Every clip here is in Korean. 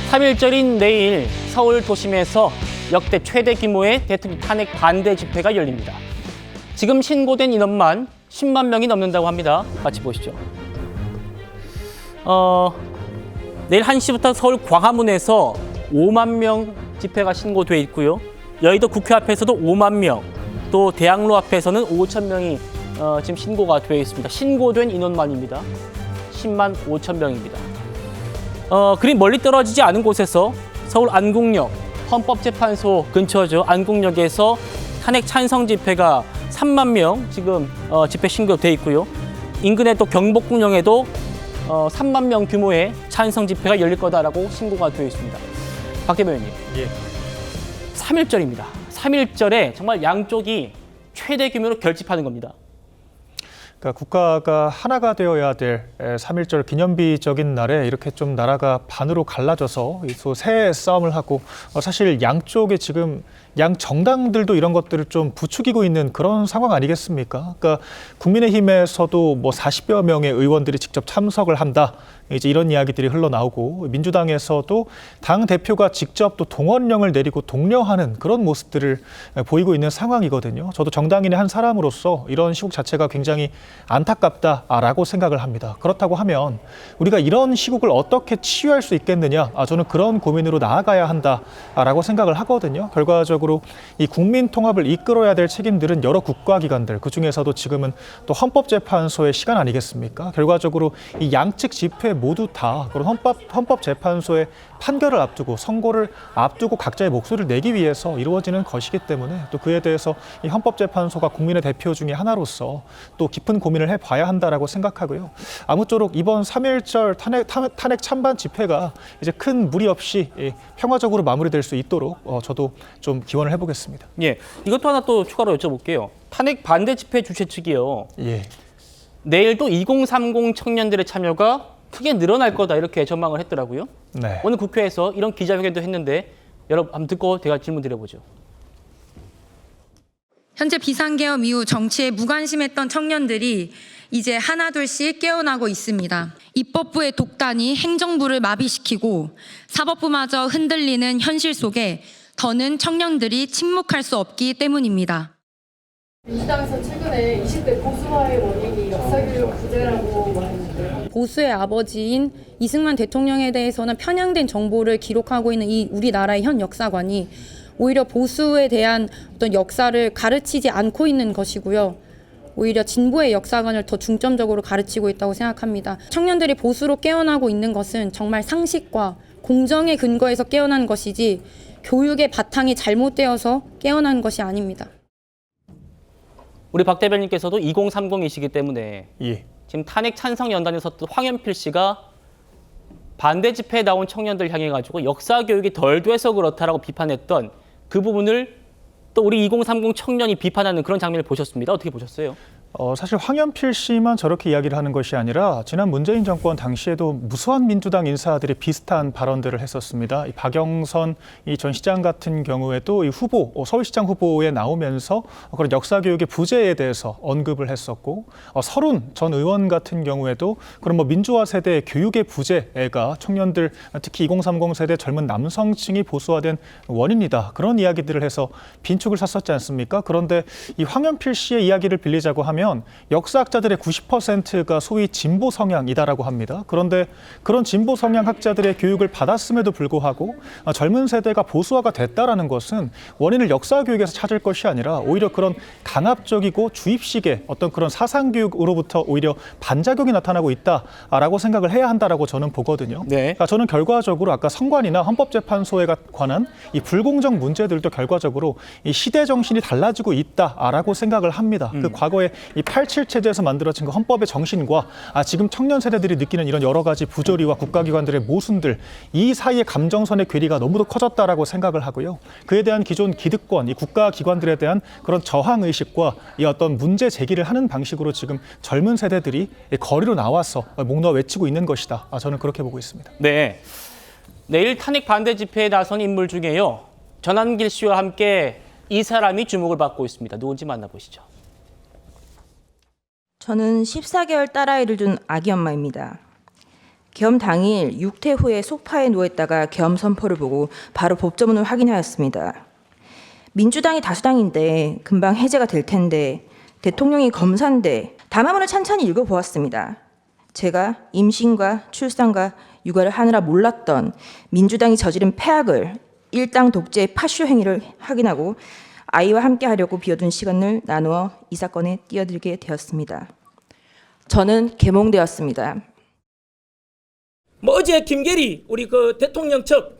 3일절인 내일 서울 도심에서 역대 최대 규모의 대통령 탄핵 반대 집회가 열립니다. 지금 신고된 인원만 10만 명이 넘는다고 합니다. 같이 보시죠. 내일 1시부터 서울 광화문에서 5만 명 집회가 신고돼 있고요. 여의도 국회 앞에서도 5만 명, 또 대학로 앞에서는 5천 명이 지금 신고가 되어 있습니다. 신고된 인원만입니다. 10만 5천 명입니다. 그리 멀리 떨어지지 않은 곳에서 서울 안국역, 헌법재판소 근처죠. 안국역에서 탄핵 찬성 집회가 3만 명 지금 집회 신고돼 있고요. 인근의 또 경복궁역에도 3만 명 규모의 찬성 집회가 열릴 거다라고 신고가 되어 있습니다. 박 대변인님, 3.1절입니다. 3.1절에 정말 양쪽이 최대 규모로 결집하는 겁니다. 그러니까 국가가 하나가 되어야 될 3.1절 기념비적인 날에 이렇게 좀 나라가 반으로 갈라져서 새 싸움을 하고 사실 양쪽에 지금 양 정당들도 이런 것들을 좀 부추기고 있는 그런 상황 아니겠습니까? 그러니까 국민의힘에서도 뭐 40여 명의 의원들이 직접 참석을 한다. 이제 이런 이야기들이 흘러나오고 민주당에서도 당 대표가 직접 또 동원령을 내리고 독려하는 그런 모습들을 보이고 있는 상황이거든요. 저도 정당인의 한 사람으로서 이런 시국 자체가 굉장히 안타깝다라고 생각을 합니다. 그렇다고 하면 우리가 이런 시국을 어떻게 치유할 수 있겠느냐? 저는 그런 고민으로 나아가야 한다라고 생각을 하거든요. 결과적으로 이 국민 통합을 이끌어야 될 책임들은 여러 국가기관들, 그중에서도 지금은 또 헌법재판소의 시간 아니겠습니까? 결과적으로 이 양측 집회 모두 다 그런 헌법재판소의 판결을 앞두고 선고를 앞두고 각자의 목소리를 내기 위해서 이루어지는 것이기 때문에 또 그에 대해서 이 헌법재판소가 국민의 대표 중에 하나로서 또 깊은 고민을 해봐야 한다라고 생각하고요. 아무쪼록 이번 3.1절 탄핵 찬반 집회가 이제 큰 무리 없이 평화적으로 마무리될 수 있도록 저도 좀 기원을 해보겠습니다. 예, 이것도 하나 또 추가로 여쭤볼게요. 탄핵 반대 집회 주최 측이요. 내일도 2030 청년들의 참여가 크게 늘어날 거다 이렇게 전망을 했더라고요. 네. 오늘 국회에서 이런 기자회견도 했는데 여러분 한번 듣고 제가 질문 드려보죠. 현재 비상계엄 이후 정치에 무관심했던 청년들이 이제 하나둘씩 깨어나고 있습니다. 입법부의 독단이 행정부를 마비시키고 사법부마저 흔들리는 현실 속에 더는 청년들이 침묵할 수 없기 때문입니다. 민주당에서 최근에 20대 보수화의 원인이 역사교육 부재라고 말했는데요. 보수의 아버지인 이승만 대통령에 대해서는 편향된 정보를 기록하고 있는 이 우리나라의 현 역사관이 오히려 보수에 대한 어떤 역사를 가르치지 않고 있는 것이고요. 오히려 진보의 역사관을 더 중점적으로 가르치고 있다고 생각합니다. 청년들이 보수로 깨어나고 있는 것은 정말 상식과 공정의 근거에서 깨어난 것이지 교육의 바탕이 잘못되어서 깨어난 것이 아닙니다. 우리 박 대변인께서도 2030이시기 때문에 지금 탄핵 찬성 연단에서 또 황현필 씨가 반대 집회에 나온 청년들 향해 가지고 역사 교육이 덜 돼서 그렇다라고 비판했던 그 부분을 또 우리 2030 청년이 비판하는 그런 장면을 보셨습니다. 어떻게 보셨어요? 사실 황현필 씨만 저렇게 이야기를 하는 것이 아니라 지난 문재인 정권 당시에도 무수한 민주당 인사들이 비슷한 발언들을 했었습니다. 이 박영선 전 시장 같은 경우에도 이 후보, 서울시장 후보에 나오면서 그런 역사교육의 부재에 대해서 언급을 했었고, 서른 전 의원 같은 경우에도 그런 뭐 민주화 세대의 교육의 부재가 청년들, 특히 2030 세대 젊은 남성층이 보수화된 원인이다. 그런 이야기들을 해서 빈축을 샀었지 않습니까? 그런데 이 황현필 씨의 이야기를 빌리자고 하면 역사학자들의 90%가 소위 진보 성향이다라고 합니다. 그런데 그런 진보 성향 학자들의 교육을 받았음에도 불구하고 젊은 세대가 보수화가 됐다라는 것은 원인을 역사 교육에서 찾을 것이 아니라 오히려 그런 강압적이고 주입식의 어떤 그런 사상 교육으로부터 오히려 반작용이 나타나고 있다라고 생각을 해야 한다라고 저는 보거든요. 그러니까 저는 결과적으로 아까 선관위나 헌법재판소에 관한 이 불공정 문제들도 결과적으로 이 시대 정신이 달라지고 있다라고 생각을 합니다. 그 과거에 이 87 체제에서 만들어진 그 헌법의 정신과 지금 청년 세대들이 느끼는 이런 여러 가지 부조리와 국가기관들의 모순들, 이 사이의 감정선의 괴리가 너무도 커졌다라고 생각을 하고요. 그에 대한 기존 기득권, 이 국가기관들에 대한 그런 저항의식과 이 어떤 문제 제기를 하는 방식으로 지금 젊은 세대들이 거리로 나와서 목 놓아 외치고 있는 것이다. 저는 그렇게 보고 있습니다. 네, 내일 탄핵 반대 집회에 나선 인물 중에요. 전한길 씨와 함께 이 사람이 주목을 받고 있습니다. 누군지 만나보시죠. 저는 14개월 딸아이를 둔 아기 엄마입니다. 겸 당일 육퇴 후에 소파에 누워있다가 겸 선포를 보고 바로 법조문을 확인하였습니다. 민주당이 다수당인데 금방 해제가 될 텐데 대통령이 검사인데 담화문을 찬찬히 읽어보았습니다. 제가 임신과 출산과 육아를 하느라 몰랐던 민주당이 저지른 폐악을 일당 독재의 파쇼 행위를 확인하고 아이와 함께 하려고 비워둔 시간을 나누어 이 사건에 뛰어들게 되었습니다. 저는 계몽되었습니다. 뭐 어제 김계리 우리 그 대통령 측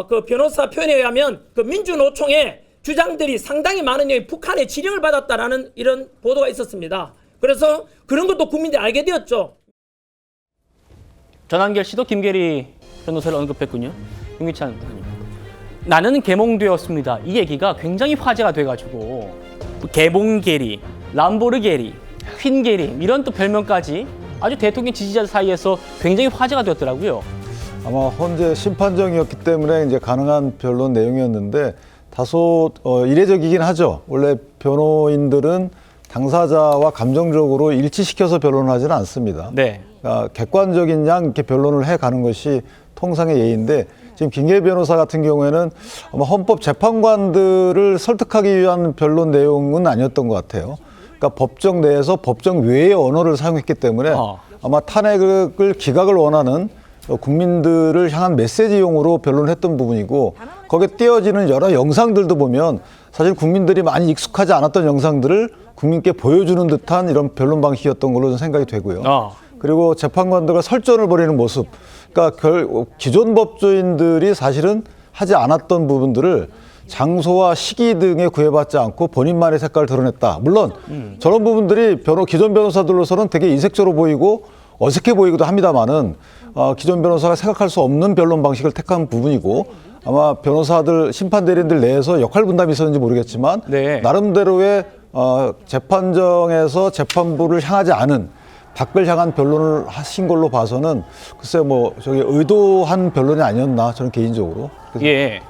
그 변호사 표현에 의하면 그 민주노총의 주장들이 상당히 많은 내용이 북한의 지령을 받았다라는 이런 보도가 있었습니다. 그래서 그런 것도 국민들이 알게 되었죠. 전한결 씨도 김계리 변호사를 언급했군요. 윤기찬 의원님. 나는 개몽되었습니다. 이 얘기가 굉장히 화제가 돼가지고 개봉계리, 람보르게리, 퀸계리 이런 또 별명까지 아주 대통령 지지자 사이에서 굉장히 화제가 되었더라고요. 아마 헌재 심판정이었기 때문에 이제 가능한 변론 내용이었는데 다소 이례적이긴 하죠. 원래 변호인들은 당사자와 감정적으로 일치시켜서 변론을 하지는 않습니다. 네. 그러니까 객관적인 양 이렇게 변론을 해가는 것이 통상의 예인데 지금 김계리 변호사 같은 경우에는 아마 헌법 재판관들을 설득하기 위한 변론 내용은 아니었던 것 같아요. 그러니까 법정 내에서 법정 외의 언어를 사용했기 때문에 아마 탄핵을 기각을 원하는 국민들을 향한 메시지용으로 변론을 했던 부분이고 거기에 띄어지는 여러 영상들도 보면 사실 국민들이 많이 익숙하지 않았던 영상들을 국민께 보여주는 듯한 이런 변론 방식이었던 걸로 저는 생각이 되고요. 그리고 재판관들과 설전을 벌이는 모습, 그러니까 기존 법조인들이 사실은 하지 않았던 부분들을 장소와 시기 등에 구애받지 않고 본인만의 색깔을 드러냈다. 물론 저런 부분들이 기존 변호사들로서는 되게 인색적으로 보이고 어색해 보이기도 합니다만은 기존 변호사가 생각할 수 없는 변론 방식을 택한 부분이고 아마 변호사들 심판대리인들 내에서 역할 분담이 있었는지 모르겠지만 네. 나름대로의 재판정에서 재판부를 향하지 않은 밖을 향한 변론을 하신 걸로 봐서는 글쎄 뭐 저기 의도한 변론이 아니었나 저는 개인적으로. 예.